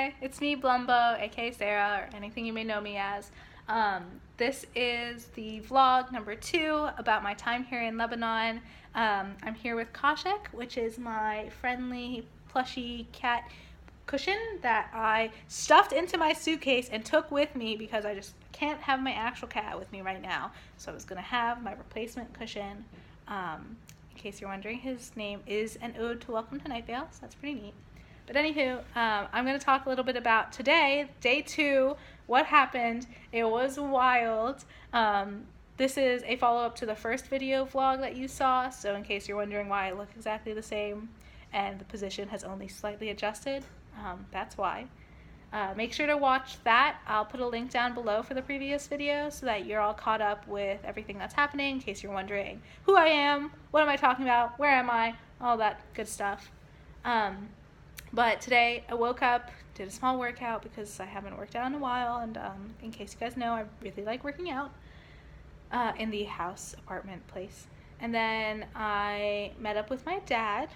Hi, it's me, Blumbo, aka Sarah, or anything you may know me as. This is the vlog number 2 about my time here in Lebanon. I'm here with Kashek, which is my friendly, plushy cat cushion that I stuffed into my suitcase and took with me because I just can't have my actual cat with me right now. So I was going to have my replacement cushion. In case you're wondering, his name is an ode to Welcome to Night Vale, so that's pretty neat. But anywho, I'm going to talk a little bit about today, day 2, what happened. It was wild. This is a follow-up to the first video vlog that you saw, so in case you're wondering why I look exactly the same and the position has only slightly adjusted, that's why. Make sure to watch that. I'll put a link down below for the previous video so that you're all caught up with everything that's happening, in case you're wondering who I am, what am I talking about, where am I, all that good stuff. But today I woke up, did a small workout because I haven't worked out in a while, and in case you guys know, I really like working out in the house apartment place. And then I met up with my dad,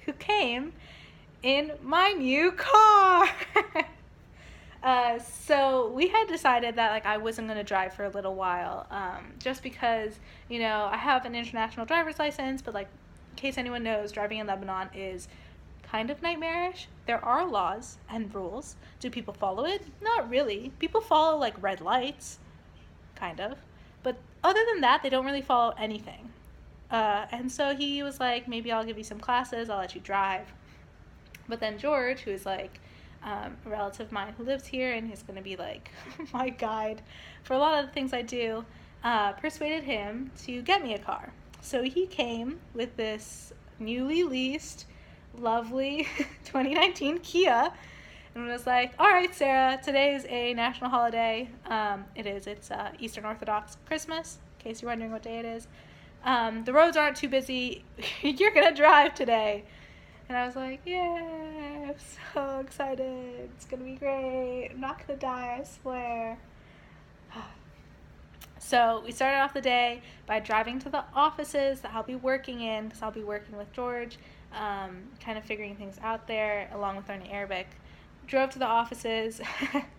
who came in my new car. So we had decided that I wasn't going to drive for a little while, just because, I have an international driver's license, but in case anyone knows, driving in Lebanon is kind of nightmarish. There are laws and rules. Do people follow it? Not really. People follow red lights, kind of, but other than that, they don't really follow anything. And so he was like, maybe I'll give you some classes, I'll let you drive. But then George, who is a relative of mine who lives here and is going to be my guide for a lot of the things I do, persuaded him to get me a car. So he came with this newly leased, lovely 2019 Kia and was like, all right, Sarah, today is a national holiday. It's Eastern Orthodox Christmas, in case you're wondering what day it is. The roads aren't too busy. You're going to drive today. And I was like, yeah, I'm so excited. It's going to be great. I'm not going to die, I swear. So we started off the day by driving to the offices that I'll be working in, because I'll be working with George, kind of figuring things out there, along with learning Arabic. Drove to the offices,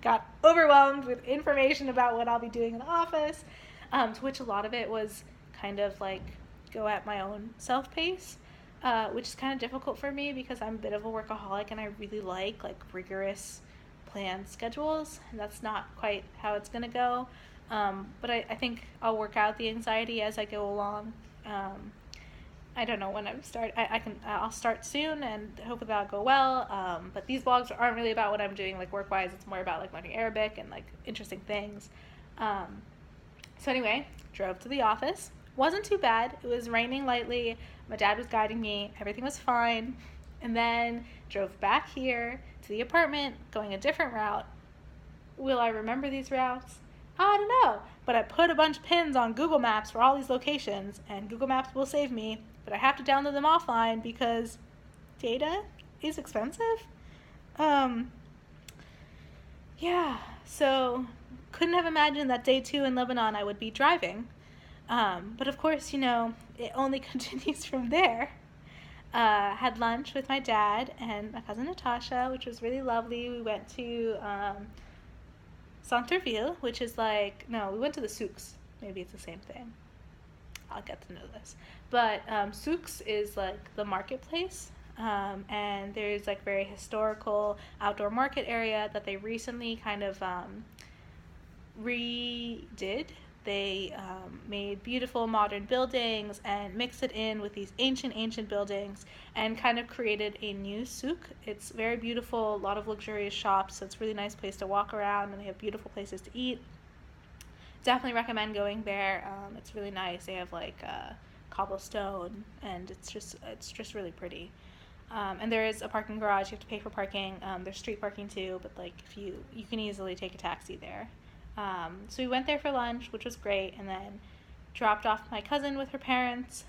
got overwhelmed with information about what I'll be doing in the office, to which a lot of it was kind of go at my own self-pace. Which is kind of difficult for me because I'm a bit of a workaholic and I really like rigorous planned schedules, and that's not quite how it's gonna go. But I think I'll work out the anxiety as I go along. I don't know when I'm I'll start soon and hopefully that'll go well. But these vlogs aren't really about what I'm doing work-wise. It's more about learning Arabic and interesting things. So anyway, drove to the office. Wasn't too bad. It was raining lightly. My dad was guiding me. Everything was fine. And then drove back here to the apartment, going a different route. Will I remember these routes? I don't know. But I put a bunch of pins on Google Maps for all these locations, and Google Maps will save me. But I have to download them offline because data is expensive. Yeah. So couldn't have imagined that day 2 in Lebanon I would be driving. But of course, it only continues from there. Had lunch with my dad and my cousin Natasha, which was really lovely. We went to Centerville, which is no, we went to the souks. Maybe it's the same thing. I'll get to know this. But souks is the marketplace. And there's very historical outdoor market area that they recently kind of redid. They made beautiful modern buildings and mixed it in with these ancient buildings and kind of created a new souk. It's very beautiful, a lot of luxurious shops, so it's a really nice place to walk around, and they have beautiful places to eat. Definitely recommend going there. It's really nice. They have cobblestone, and it's just really pretty. And there is a parking garage. You have to pay for parking. There's street parking too, but if you can easily take a taxi there. So we went there for lunch, which was great, and then dropped off my cousin with her parents,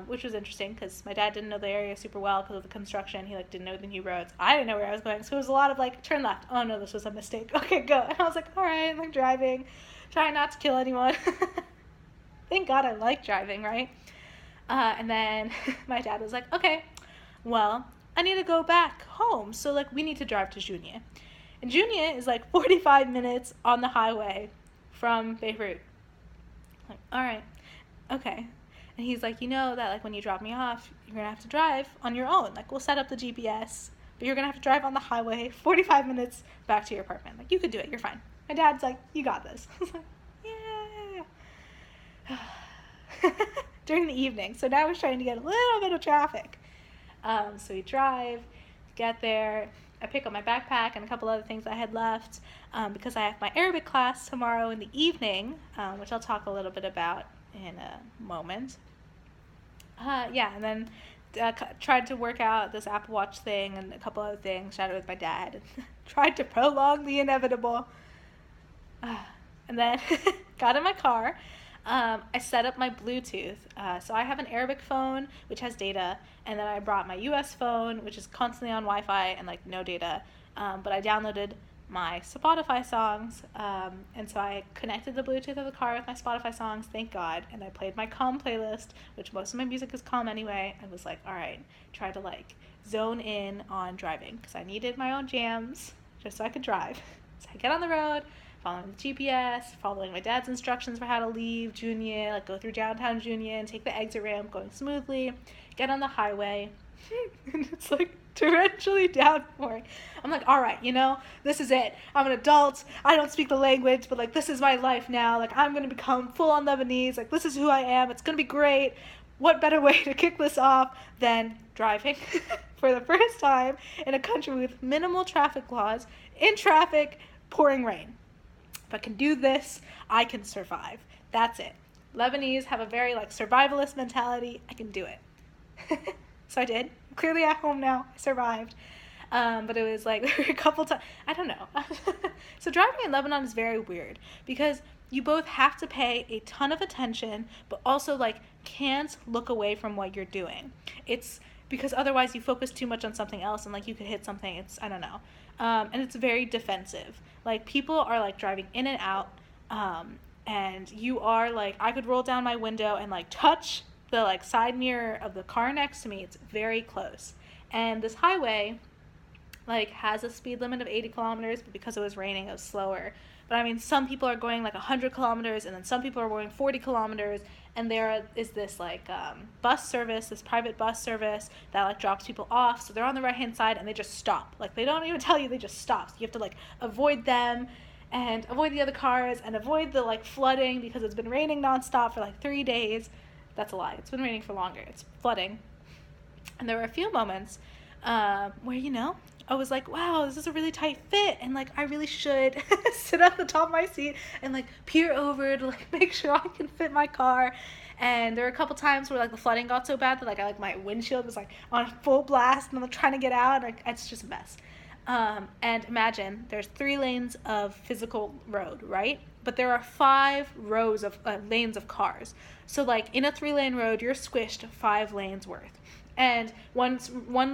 which was interesting because my dad didn't know the area super well because of the construction. He didn't know the new roads. I didn't know where I was going, so it was a lot of turn left. Oh no, this was a mistake. Okay, go. And I was all right, I'm driving, trying not to kill anyone. Thank God I like driving, right? And then my dad was okay, well, I need to go back home. So, like, we need to drive to Junia. And Junia is, like, 45 minutes on the highway from Beirut. Like, all right, okay. And he's like, you know that, like, when you drop me off, you're going to have to drive on your own. Like, we'll set up the GPS, but you're going to have to drive on the highway 45 minutes back to your apartment. Like, you could do it. You're fine. My dad's like, you got this. I was like, yeah. During the evening. So now we're trying to get a little bit of traffic. So we drive, get there. I pick up my backpack and a couple other things I had left because I have my Arabic class tomorrow in the evening, which I'll talk a little bit about in a moment. And then tried to work out this Apple Watch thing and a couple other things, chatted with my dad, and tried to prolong the inevitable. And then got in my car. I set up my Bluetooth. So I have an Arabic phone, which has data, and then I brought my US phone, which is constantly on Wi-Fi and, like, no data. But I downloaded my Spotify songs, and so I connected the Bluetooth of the car with my Spotify songs, thank God, and I played my calm playlist, which most of my music is calm anyway. I was like, all right, try to, like, zone in on driving, because I needed my own jams just so I could drive. So I get on the road, following the GPS, following my dad's instructions for how to leave Junia, like, go through downtown Junia and take the exit ramp, going smoothly, get on the highway, and it's, like, torrentially downpouring. I'm like, all right, you know, this is it. I'm an adult. I don't speak the language, but, like, this is my life now. Like, I'm going to become full-on Lebanese. Like, this is who I am. It's going to be great. What better way to kick this off than driving for the first time in a country with minimal traffic laws, in traffic, pouring rain. If I can do this, I can survive. That's it. Lebanese have a very, like, survivalist mentality. I can do it. So I did. I'm clearly at home now. I survived. But it was, like, a couple times. I don't know. So driving in Lebanon is very weird because you both have to pay a ton of attention, but also, like, can't look away from what you're doing. It's because otherwise you focus too much on something else and, like, you could hit something. I don't know. And it's very defensive. Like, people are, like, driving in and out, and you are, like, I could roll down my window and, like, touch the, like, side mirror of the car next to me. It's very close. And this highway, like, has a speed limit of 80 kilometers, but because it was raining, it was slower. But, I mean, some people are going, like, 100 kilometers, and then some people are going 40 kilometers, and there is this, like, bus service, this private bus service that, like, drops people off. So they're on the right-hand side, and they just stop. Like, they don't even tell you, they just stop. So you have to, like, avoid them and avoid the other cars and avoid the, like, flooding because it's been raining nonstop for, like, 3 days. That's a lie. It's been raining for longer. It's flooding. And there were a few moments where, you know, I was like, wow, this is a really tight fit, and, like, I really should sit at the top of my seat and, like, peer over to, like, make sure I can fit my car. And there were a couple times where, like, the flooding got so bad that, like, my windshield was, like, on full blast, and I'm, like, trying to get out, and, like, it's just a mess. And imagine there's 3 lanes of physical road, right? But there are 5 rows of lanes of cars. So, like, in a 3-lane road, you're squished 5 lanes worth. And one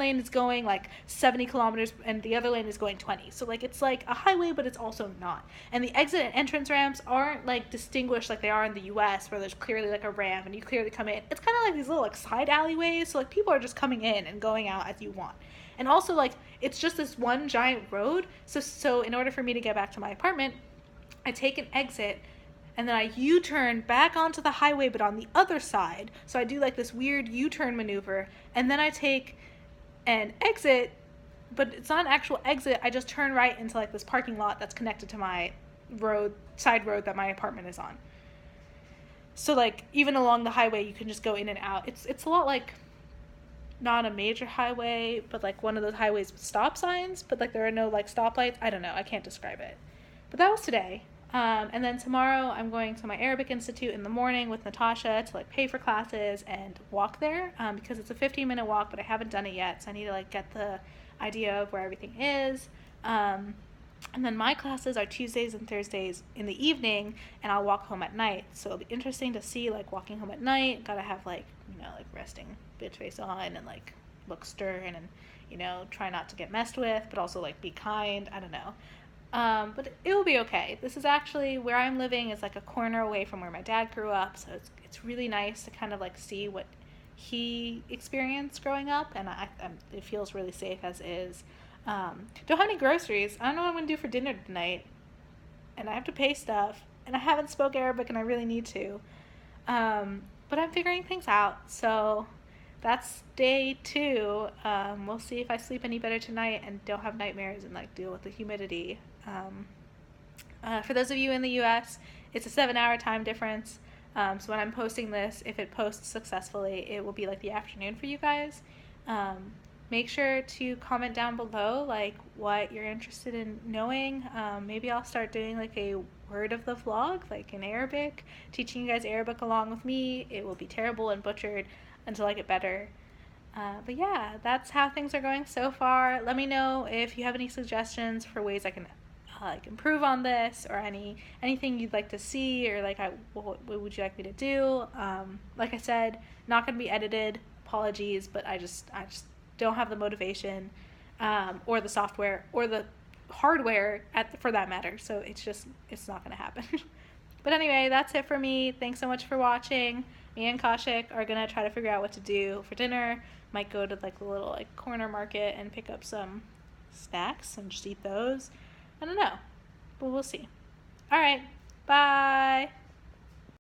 lane is going, like, 70 kilometers and the other lane is going 20. So, like, it's like a highway, but it's also not. And the exit and entrance ramps aren't, like, distinguished like they are in the US, where there's clearly, like, a ramp and you clearly come in. It's kind of like these little, like, side alleyways. So, like, people are just coming in and going out as you want. And also, like, it's just this one giant road. So in order for me to get back to my apartment, I take an exit, and then I U-turn back onto the highway, but on the other side. So I do, like, this weird U-turn maneuver, and then I take an exit, but it's not an actual exit. I just turn right into, like, this parking lot that's connected to my side road that my apartment is on. So, like, even along the highway, you can just go in and out. It's a lot like not a major highway, but, like, one of those highways with stop signs, but, like, there are no, like, stoplights. I don't know. I can't describe it. But that was today. And then tomorrow I'm going to my Arabic Institute in the morning with Natasha to, like, pay for classes and walk there, because it's a 15-minute walk, but I haven't done it yet, so I need to, like, get the idea of where everything is. And then my classes are Tuesdays and Thursdays in the evening, and I'll walk home at night. So it'll be interesting to see, like, walking home at night. Gotta have, like, you know, like, resting bitch face on and, like, look stern and, you know, try not to get messed with, but also, like, be kind. I don't know. But it will be okay. This is actually where I'm living is, like, a corner away from where my dad grew up, so it's really nice to kind of, like, see what he experienced growing up, and it feels really safe as is. Don't have any groceries. I don't know what I'm going to do for dinner tonight, and I have to pay stuff, and I haven't spoke Arabic, and I really need to. But I'm figuring things out, so that's day 2. We'll see if I sleep any better tonight and don't have nightmares and like deal with the humidity. For those of you in the US, it's a 7-hour time difference. So when I'm posting this, if it posts successfully, it will be like the afternoon for you guys. Make sure to comment down below like what you're interested in knowing. Maybe I'll start doing like a word of the vlog, like in Arabic, teaching you guys Arabic along with me. It will be terrible and butchered until I get better. But yeah, that's how things are going so far. Let me know if you have any suggestions for ways I can like improve on this, or anything you'd like to see, or like what would you like me to do. Like I said, not going to be edited. Apologies, but I just don't have the motivation, or the software, or the hardware for that matter. So it's not going to happen. But anyway, that's it for me. Thanks so much for watching. Me and Kaushik are going to try to figure out what to do for dinner. Might go to like the little like corner market and pick up some snacks and just eat those. I don't know, but we'll see. All right, bye.